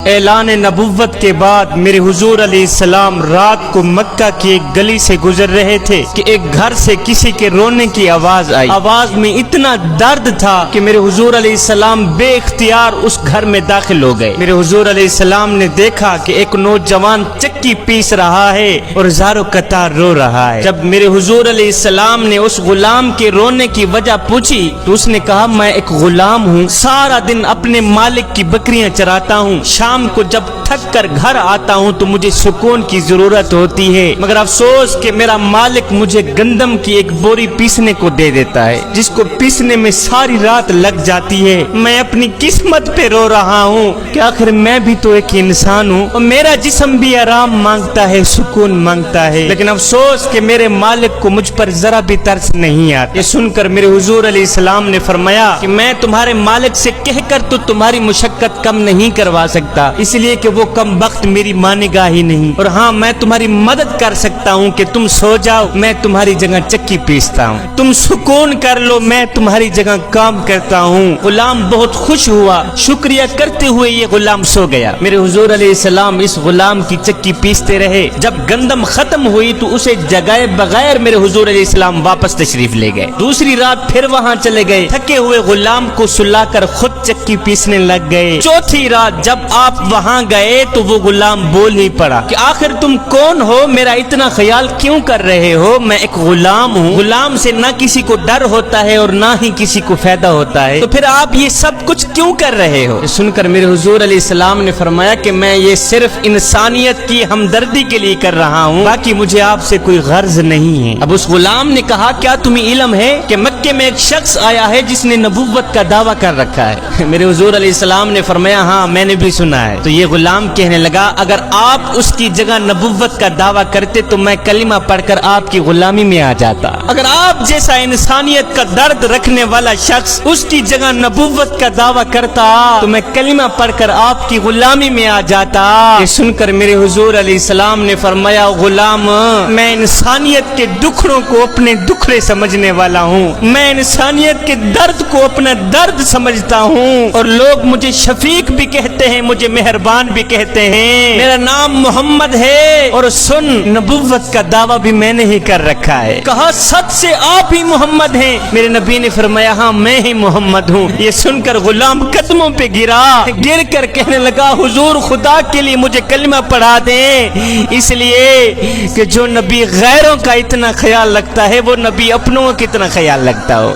اعلان نبوت کے بعد میرے حضور علیہ السلام رات کو مکہ کی ایک گلی سے گزر رہے تھے کہ ایک گھر سے کسی کے رونے کی آواز آئی۔ آواز میں اتنا درد تھا کہ میرے حضور علیہ السلام بے اختیار اس گھر میں داخل ہو گئے۔ میرے حضور علیہ السلام نے دیکھا کہ ایک نوجوان چکی پیس رہا ہے اور زارو قطار رو رہا ہے۔ جب میرے حضور علیہ السلام نے اس غلام کے رونے کی وجہ پوچھی تو اس نے کہا میں ایک غلام ہوں، سارا دن اپنے مالک کی بکریاں چراتا ہوں، شام کو جب تھک کر گھر آتا ہوں تو مجھے سکون کی ضرورت ہوتی ہے، مگر افسوس کہ میرا مالک مجھے گندم کی ایک بوری پیسنے کو دے دیتا ہے جس کو پیسنے میں ساری رات لگ جاتی ہے۔ میں اپنی قسمت پہ رو رہا ہوں کہ آخر میں بھی تو ایک انسان ہوں اور میرا جسم بھی آرام مانگتا ہے، سکون مانگتا ہے، لیکن افسوس کہ میرے مالک کو مجھ پر ذرا بھی ترس نہیں آتا۔ یہ سن کر میرے حضور علیہ السلام نے فرمایا کہ میں تمہارے مالک سے کہہ کر تو تمہاری مشقت کم نہیں کروا سکتا، اس لیے کہ وہ کم وقت میری مانے گا ہی نہیں، اور ہاں میں تمہاری مدد کر سکتا ہوں کہ تم سو جاؤ، میں تمہاری جگہ چکی پیستا ہوں، تم سکون کر لو، میں تمہاری جگہ کام کرتا ہوں۔ غلام بہت خوش ہوا، شکریہ کرتے ہوئے یہ غلام سو گیا۔ میرے حضور علیہ السلام اس غلام کی چکی پیستے رہے، جب گندم ختم ہوئی تو اسے جگائے بغیر میرے حضور علیہ السلام واپس تشریف لے گئے۔ دوسری رات پھر وہاں چلے گئے، تھکے ہوئے غلام کو سلا کر خود چکی پیسنے لگ گئے۔ چوتھی رات جب آپ وہاں گئے تو وہ غلام بول ہی پڑا کہ آخر تم کون ہو، میرا اتنا خیال کیوں کر رہے ہو؟ میں ایک غلام ہوں، غلام سے نہ کسی کو ڈر ہوتا ہے اور نہ ہی کسی کو فائدہ ہوتا ہے، تو پھر آپ یہ سب کچھ کیوں کر رہے ہو؟ سن کر میرے حضور علیہ السلام نے فرمایا کہ میں یہ صرف انسانیت کی ہمدردی کے لیے کر رہا ہوں، باقی مجھے آپ سے کوئی غرض نہیں ہے۔ اب اس غلام نے کہا کیا تمہیں علم ہے کہ مکے میں ایک شخص آیا ہے جس نے نبوت کا دعویٰ کر رکھا ہے؟ میرے حضور علیہ السلام نے فرمایا ہاں میں نے بھی سنا ہے۔ تو یہ غلام کہنے لگا اگر آپ اس کی جگہ نبوت کا دعویٰ کرتے تو میں کلمہ پڑھ کر آپ کی غلامی میں آ جاتا، اگر آپ جیسا انسانیت کا درد رکھنے والا شخص اس کی جگہ نبوت کا دعویٰ کرتا تو میں کلمہ پڑھ کر آپ کی غلامی میں آ جاتا۔ یہ سن کر میرے حضور علیہ السلام نے فرمایا غلام میں انسانیت کے دکھڑوں کو اپنے دکھڑے سمجھنے والا ہوں، میں انسانیت کے درد کو اپنا درد سمجھتا ہوں، اور لوگ مجھے شفیق بھی کہتے ہیں، مجھے مہربان بھی کہتے ہیں، میرا نام محمد ہے، اور سن نبوت کا دعویٰ بھی میں نے ہی کر رکھا ہے۔ کہا سچ سے آپ ہی محمد ہیں؟ میرے نبی نے فرمایا ہاں میں ہی محمد ہوں۔ یہ سن کر غلام قدموں پہ گرا، گر کر کہنے لگا حضور خدا کے لیے مجھے کلمہ پڑھا دیں، اس لیے کہ جو نبی غیروں کا اتنا خیال رکھتا ہے وہ نبی اپنوں کا کتنا خیال رکھتا ہو۔